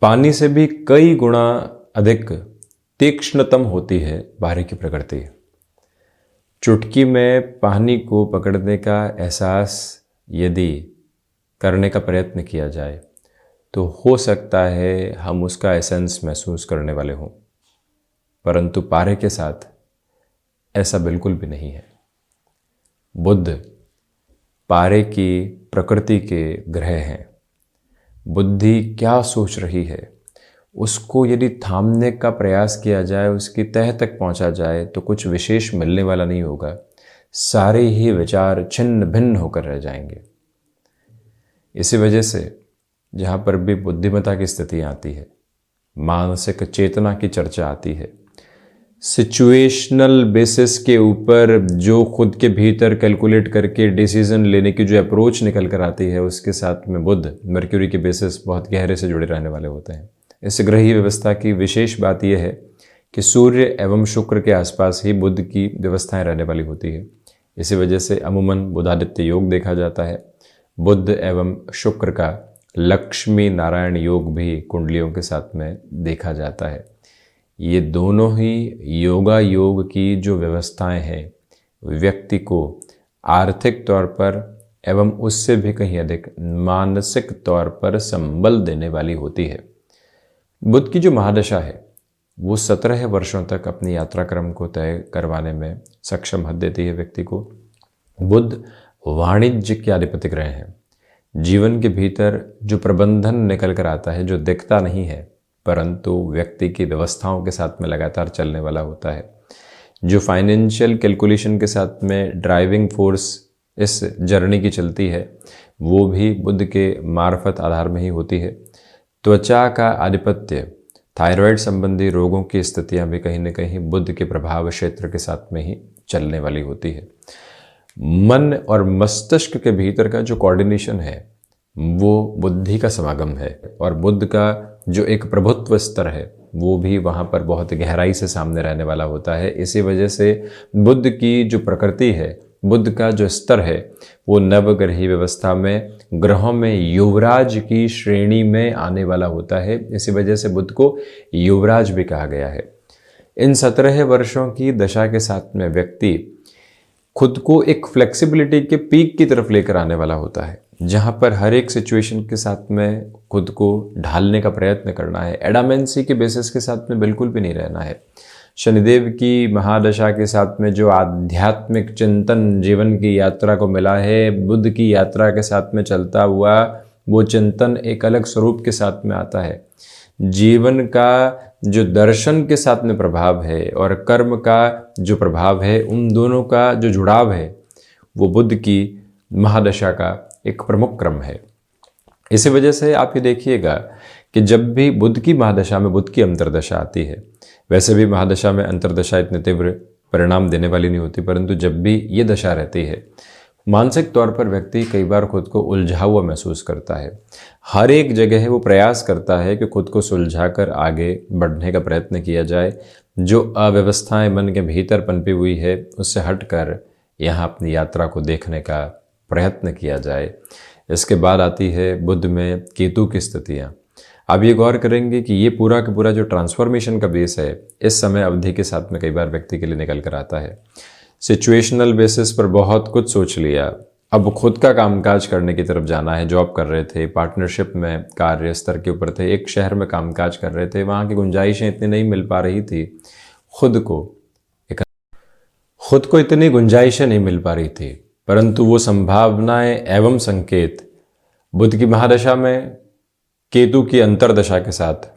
पानी से भी कई गुना अधिक तीक्ष्णतम होती है बाहरी की प्रकृति। चुटकी में पानी को पकड़ने का एहसास यदि करने का प्रयत्न किया जाए तो हो सकता है हम उसका एसेंस महसूस करने वाले हों, परंतु पारे के साथ ऐसा बिल्कुल भी नहीं है। बुद्ध पारे की प्रकृति के ग्रह हैं। बुद्धि क्या सोच रही है उसको यदि थामने का प्रयास किया जाए, उसकी तह तक पहुंचा जाए तो कुछ विशेष मिलने वाला नहीं होगा। सारे ही विचार छिन्न भिन्न होकर रह जाएंगे। इसी वजह से जहाँ पर भी बुद्धिमत्ता की स्थिति आती है, मानसिक चेतना की चर्चा आती है, सिचुएशनल बेसिस के ऊपर जो खुद के भीतर कैलकुलेट करके डिसीजन लेने की जो अप्रोच निकल कर आती है, उसके साथ में बुध मर्क्यूरी के बेसिस बहुत गहरे से जुड़े रहने वाले होते हैं। इस ग्रही व्यवस्था की विशेष बात यह है कि सूर्य एवं शुक्र के आसपास ही बुध की व्यवस्थाएं रहने वाली होती है। इसी वजह से अमूमन बुधादित्य योग देखा जाता है। बुध एवं शुक्र का लक्ष्मी नारायण योग भी कुंडलियों के साथ में देखा जाता है। ये दोनों ही योगा योग की जो व्यवस्थाएं हैं व्यक्ति को आर्थिक तौर पर एवं उससे भी कहीं अधिक मानसिक तौर पर संबल देने वाली होती है। बुध की जो महादशा है वो 17 वर्षों तक अपनी यात्रा क्रम को तय करवाने में सक्षम हद देती है व्यक्ति को। बुध वाणिज्य के अधिपति ग्रह हैं। जीवन के भीतर जो प्रबंधन निकल कर आता है, जो दिखता नहीं है परंतु व्यक्ति की व्यवस्थाओं के साथ में लगातार चलने वाला होता है, जो फाइनेंशियल कैलकुलेशन के साथ में ड्राइविंग फोर्स इस जर्नी की चलती है, वो भी बुध के मार्फत आधार में ही होती है। त्वचा का आधिपत्य, थायराइड संबंधी रोगों की स्थितियां भी कहीं न कहीं बुध के प्रभाव क्षेत्र के साथ में ही चलने वाली होती है। मन और मस्तिष्क के भीतर का जो कोऑर्डिनेशन है वो बुद्धि का समागम है, और बुध का जो एक प्रभुत्व स्तर है वो भी वहाँ पर बहुत गहराई से सामने रहने वाला होता है। इसी वजह से बुध की जो प्रकृति है, बुध का जो स्तर है वो नवग्रही व्यवस्था में ग्रहों में युवराज की श्रेणी में आने वाला होता है। इसी वजह से बुध को युवराज भी कहा गया है। इन 17 वर्षों की दशा के साथ में व्यक्ति खुद को एक फ्लेक्सिबिलिटी के पीक की तरफ लेकर आने वाला होता है, जहाँ पर हर एक सिचुएशन के साथ में खुद को ढालने का प्रयत्न करना है। एडामेंसी के बेसिस के साथ में बिल्कुल भी नहीं रहना है। शनिदेव की महादशा के साथ में जो आध्यात्मिक चिंतन जीवन की यात्रा को मिला है, बुध की यात्रा के साथ में चलता हुआ वो चिंतन एक अलग स्वरूप के साथ में आता है। जीवन का जो दर्शन के साथ में प्रभाव है और कर्म का जो प्रभाव है, उन दोनों का जो जुड़ाव है वो बुध की महादशा का एक प्रमुख क्रम है। इसी वजह से आप ये देखिएगा कि जब भी बुध की महादशा में बुध की अंतर्दशा आती है, वैसे भी महादशा में अंतर्दशा इतने तीव्र परिणाम देने वाली नहीं होती, परंतु जब भी ये दशा रहती है मानसिक तौर पर व्यक्ति कई बार खुद को उलझा हुआ महसूस करता है। हर एक जगह वो प्रयास करता है कि खुद को सुलझाकर आगे बढ़ने का प्रयत्न किया जाए। जो अव्यवस्थाएं मन के भीतर पनपी हुई है उससे हटकर यहाँ अपनी यात्रा को देखने का प्रयत्न किया जाए। इसके बाद आती है बुध में केतु की स्थितियाँ। आप ये गौर करेंगे कि ये पूरा का पूरा जो ट्रांसफॉर्मेशन का बेस है इस समय अवधि के साथ में कई बार व्यक्ति के लिए निकल कर आता है। सिचुएशनल बेसिस पर बहुत कुछ सोच लिया, अब खुद का कामकाज करने की तरफ जाना है। जॉब कर रहे थे, पार्टनरशिप में कार्य स्तर के ऊपर थे, एक शहर में कामकाज कर रहे थे, वहाँ की गुंजाइशें इतनी नहीं मिल पा रही थी, खुद को इतनी गुंजाइशें नहीं मिल पा रही थी, परंतु वो संभावनाएं एवं संकेत बुध की महादशा में केतु की अंतर्दशा के साथ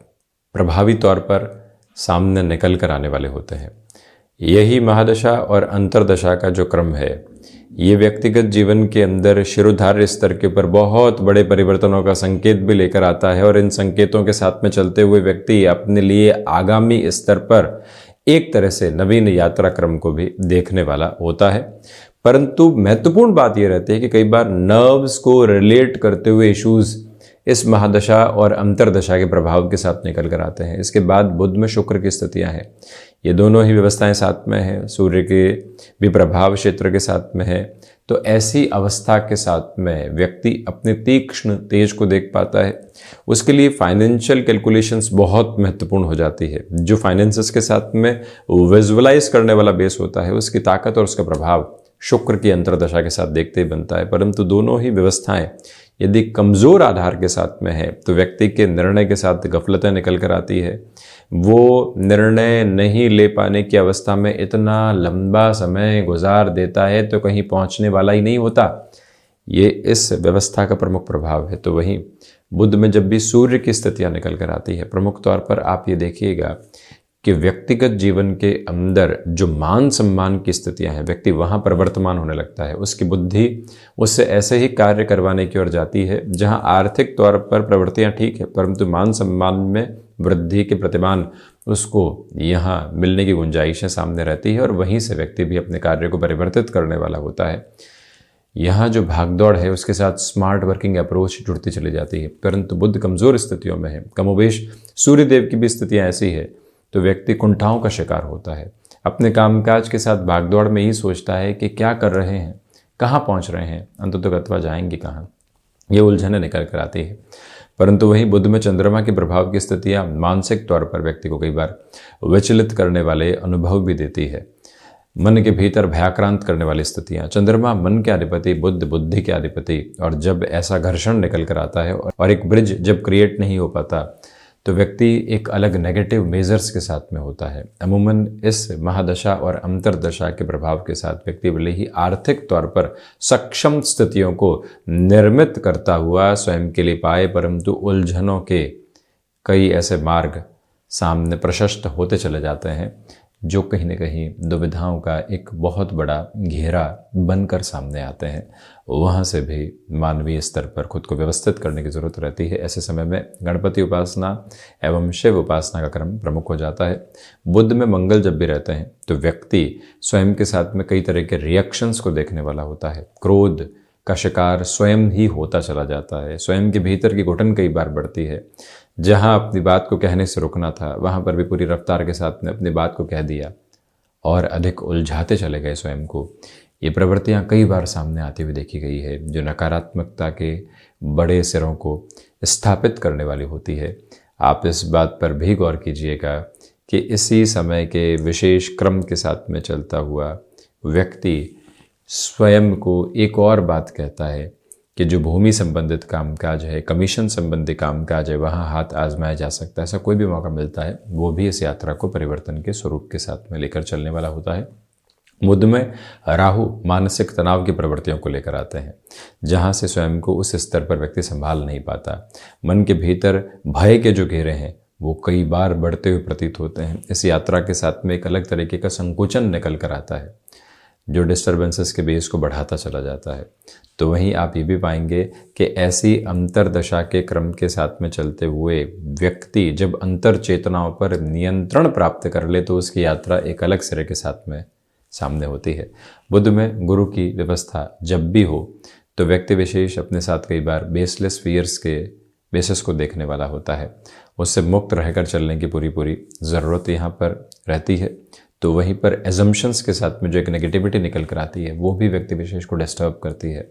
प्रभावी तौर पर सामने निकल कर आने वाले होते हैं। यही महादशा और अंतर्दशा का जो क्रम है ये व्यक्तिगत जीवन के अंदर शिरोधार्य स्तर के ऊपर बहुत बड़े परिवर्तनों का संकेत भी लेकर आता है, और इन संकेतों के साथ में चलते हुए व्यक्ति अपने लिए आगामी स्तर पर एक तरह से नवीन यात्रा क्रम को भी देखने वाला होता है। परंतु महत्वपूर्ण बात यह रहती है कि कई बार नर्व्स को रिलेट करते हुए इश्यूज इस महादशा और अंतर्दशा के प्रभाव के साथ निकल कर आते हैं। इसके बाद बुध में शुक्र की स्थितियां हैं। ये दोनों ही व्यवस्थाएं साथ में हैं, सूर्य के भी प्रभाव क्षेत्र के साथ में है। तो ऐसी अवस्था के साथ में व्यक्ति अपने तीक्ष्ण तेज को देख पाता है। उसके लिए फाइनेंशियल कैलकुलेशंस बहुत महत्वपूर्ण हो जाती है। जो फाइनेंसेस के साथ में विजुअलाइज करने वाला बेस होता है, उसकी ताकत और उसका प्रभाव शुक्र की अंतर्दशा के साथ देखते ही बनता है। परंतु दोनों ही व्यवस्थाएं यदि कमज़ोर आधार के साथ में है तो व्यक्ति के निर्णय के साथ गफलतें निकल कर आती है। वो निर्णय नहीं ले पाने की अवस्था में इतना लंबा समय गुजार देता है तो कहीं पहुंचने वाला ही नहीं होता। ये इस व्यवस्था का प्रमुख प्रभाव है। तो वहीं बुध में जब भी सूर्य की स्थितियां निकल कर आती है, प्रमुख तौर पर आप ये देखिएगा कि व्यक्तिगत जीवन के अंदर जो मान सम्मान की स्थितियां हैं, व्यक्ति वहां पर वर्तमान होने लगता है। उसकी बुद्धि उससे ऐसे ही कार्य करवाने की ओर जाती है जहां आर्थिक तौर पर प्रवृत्तियां ठीक है, परंतु मान सम्मान में वृद्धि के प्रतिमान उसको यहाँ मिलने की गुंजाइशें सामने रहती है और वहीं से व्यक्ति भी अपने कार्य को परिवर्तित करने वाला होता है। यहाँ जो भागदौड़ है उसके साथ स्मार्ट वर्किंग अप्रोच जुड़ती चली जाती है। परंतु बुध कमज़ोर स्थितियों में है, कमोबेश सूर्यदेव की भी स्थितियाँ ऐसी है, तो व्यक्ति कुंठाओं का शिकार होता है। अपने कामकाज के साथ भागदौड़ में ही सोचता है कि क्या कर रहे हैं, कहाँ पहुँच रहे हैं, अंततः अथवा जाएंगे कहाँ, ये उलझनें निकल कर आती है। परंतु वहीं बुध में चंद्रमा के प्रभाव की स्थितियाँ मानसिक तौर पर व्यक्ति को कई बार विचलित करने वाले अनुभव भी देती है। मन के भीतर भयाक्रांत करने वाली स्थितियाँ। चंद्रमा मन के अधिपति, बुध बुद्धि के अधिपति, और जब ऐसा घर्षण निकल कर आता है और एक ब्रिज जब क्रिएट नहीं हो पाता तो व्यक्ति एक अलग नेगेटिव मेजर्स के साथ में होता है। अमूमन इस महादशा और अंतरदशा के प्रभाव के साथ व्यक्ति भले ही आर्थिक तौर पर सक्षम स्थितियों को निर्मित करता हुआ स्वयं के लिए पाए, परंतु उलझनों के कई ऐसे मार्ग सामने प्रशस्त होते चले जाते हैं जो कहीं न कहीं दुविधाओं का एक बहुत बड़ा घेरा बनकर सामने आते हैं। वहाँ से भी मानवीय स्तर पर खुद को व्यवस्थित करने की ज़रूरत रहती है। ऐसे समय में गणपति उपासना एवं शिव उपासना का क्रम प्रमुख हो जाता है। बुध में मंगल जब भी रहते हैं तो व्यक्ति स्वयं के साथ में कई तरह के रिएक्शंस को देखने वाला होता है। क्रोध का शिकार स्वयं ही होता चला जाता है। स्वयं के भीतर की घुटन कई बार बढ़ती है। जहां अपनी बात को कहने से रुकना था वहां पर भी पूरी रफ्तार के साथ में अपनी बात को कह दिया और अधिक उलझाते चले गए स्वयं को। ये प्रवृत्तियां कई बार सामने आती हुई देखी गई है जो नकारात्मकता के बड़े सिरों को स्थापित करने वाली होती है। आप इस बात पर भी गौर कीजिएगा कि इसी समय के विशेष क्रम के साथ में चलता हुआ व्यक्ति स्वयं को एक और बात कहता है कि जो भूमि संबंधित कामकाज है, कमीशन संबंधी कामकाज है, वहाँ हाथ आजमाया जा सकता है। ऐसा कोई भी मौका मिलता है वो भी इस यात्रा को परिवर्तन के स्वरूप के साथ में लेकर चलने वाला होता है। बुध में राहु मानसिक तनाव की प्रवृत्तियों को लेकर आते हैं, जहाँ से स्वयं को उस स्तर पर व्यक्ति संभाल नहीं पाता। मन के भीतर भय के जो घेरे हैं वो कई बार बढ़ते हुए प्रतीत होते हैं। इस यात्रा के साथ में एक अलग तरीके का संकुचन निकल कर आता है जो डिस्टर्बेंसेस के बेस को बढ़ाता चला जाता है। तो वहीं आप ये भी पाएंगे कि ऐसी अंतरदशा के क्रम के साथ में चलते हुए व्यक्ति जब अंतर चेतनाओं पर नियंत्रण प्राप्त कर ले तो उसकी यात्रा एक अलग सिरे के साथ में सामने होती है। बुध में गुरु की व्यवस्था जब भी हो तो व्यक्ति विशेष अपने साथ कई बार बेसलेस फियर्स के बेसिस को देखने वाला होता है। उससे मुक्त रहकर चलने की पूरी ज़रूरत यहाँ पर रहती है। तो वहीं पर एजम्पशंस के साथ में जो एक नेगेटिविटी निकल कर आती है वो भी व्यक्ति विशेष को डिस्टर्ब करती है।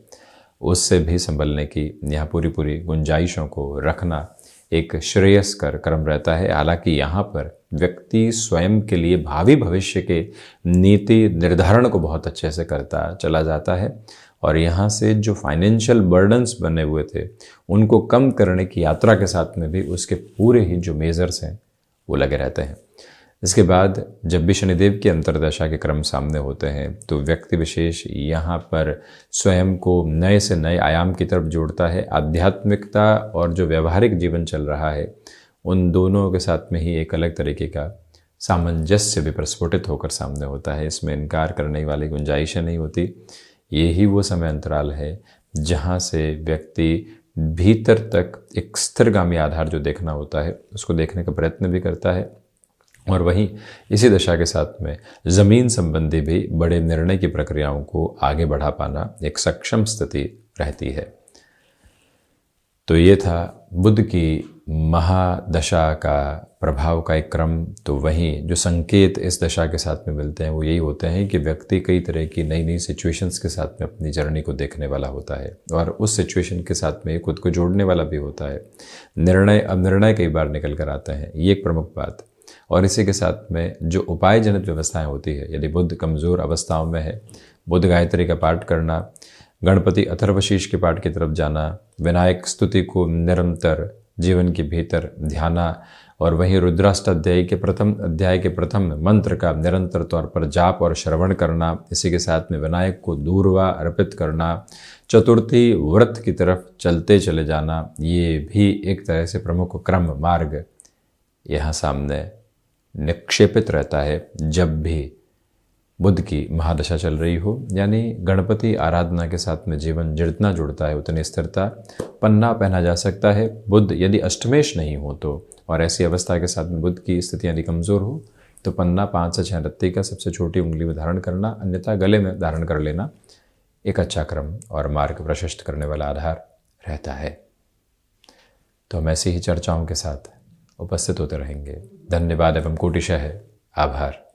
उससे भी संभलने की यहाँ पूरी गुंजाइशों को रखना एक श्रेयस्कर क्रम रहता है। हालांकि यहाँ पर व्यक्ति स्वयं के लिए भावी भविष्य के नीति निर्धारण को बहुत अच्छे से करता चला जाता है और यहाँ से जो फाइनेंशियल बर्डन्स बने हुए थे उनको कम करने की यात्रा के साथ में भी उसके पूरे ही जो मेजर्स हैं वो लगे रहते हैं। इसके बाद जब भी शनिदेव की अंतरदशा के क्रम सामने होते हैं तो व्यक्ति विशेष यहाँ पर स्वयं को नए से नए आयाम की तरफ जोड़ता है। आध्यात्मिकता और जो व्यवहारिक जीवन चल रहा है उन दोनों के साथ में ही एक अलग तरीके का सामंजस्य भी प्रस्फुटित होकर सामने होता है। इसमें इनकार करने वाली गुंजाइशें नहीं होती। यही वो समय अंतराल है जहाँ से व्यक्ति भीतर तक एक स्थिरगामी आधार जो देखना होता है उसको देखने का प्रयत्न भी करता है और वहीं इसी दशा के साथ में ज़मीन संबंधी भी बड़े निर्णय की प्रक्रियाओं को आगे बढ़ा पाना एक सक्षम स्थिति रहती है। तो ये था बुध की महादशा का प्रभाव का एक क्रम, तो वहीं जो संकेत इस दशा के साथ में मिलते हैं वो यही होते हैं कि व्यक्ति कई तरह की नई नई सिचुएशंस के साथ में अपनी जर्नी को देखने वाला होता है और उस सिचुएशन के साथ में खुद को जोड़ने वाला भी होता है। निर्णय कई बार निकल कर आते हैं, ये एक प्रमुख बात। और इसी के साथ में जो उपाय जनित व्यवस्थाएं होती है, यदि बुध कमज़ोर अवस्थाओं में है, बुध गायत्री का पाठ करना, गणपति अथर्वशीष के पाठ की तरफ जाना, विनायक स्तुति को निरंतर जीवन के भीतर ध्याना और वहीं रुद्राष्टाध्यायी के प्रथम अध्याय के प्रथम मंत्र का निरंतर तौर पर जाप और श्रवण करना, इसी के साथ में विनायक को दूर्वा अर्पित करना, चतुर्थी व्रत की तरफ चलते चले जाना, ये भी एक तरह से प्रमुख क्रम मार्ग यहाँ सामने निक्षेपित रहता है जब भी बुध की महादशा चल रही हो। यानी गणपति आराधना के साथ में जीवन जितना जुड़ता है उतनी स्थिरता, पन्ना पहना जा सकता है। बुध यदि अष्टमेश नहीं हो तो, और ऐसी अवस्था के साथ में बुध की स्थिति यदि कमज़ोर हो तो पन्ना 5 से 6 रत्ती का सबसे छोटी उंगली में धारण करना, अन्यथा गले में धारण कर लेना एक अच्छा क्रम और मार्ग प्रशस्त करने वाला आधार रहता है। तो हम ऐसी ही चर्चाओं के साथ उपस्थित होते रहेंगे। धन्यवाद एवं कोटिशः आभार।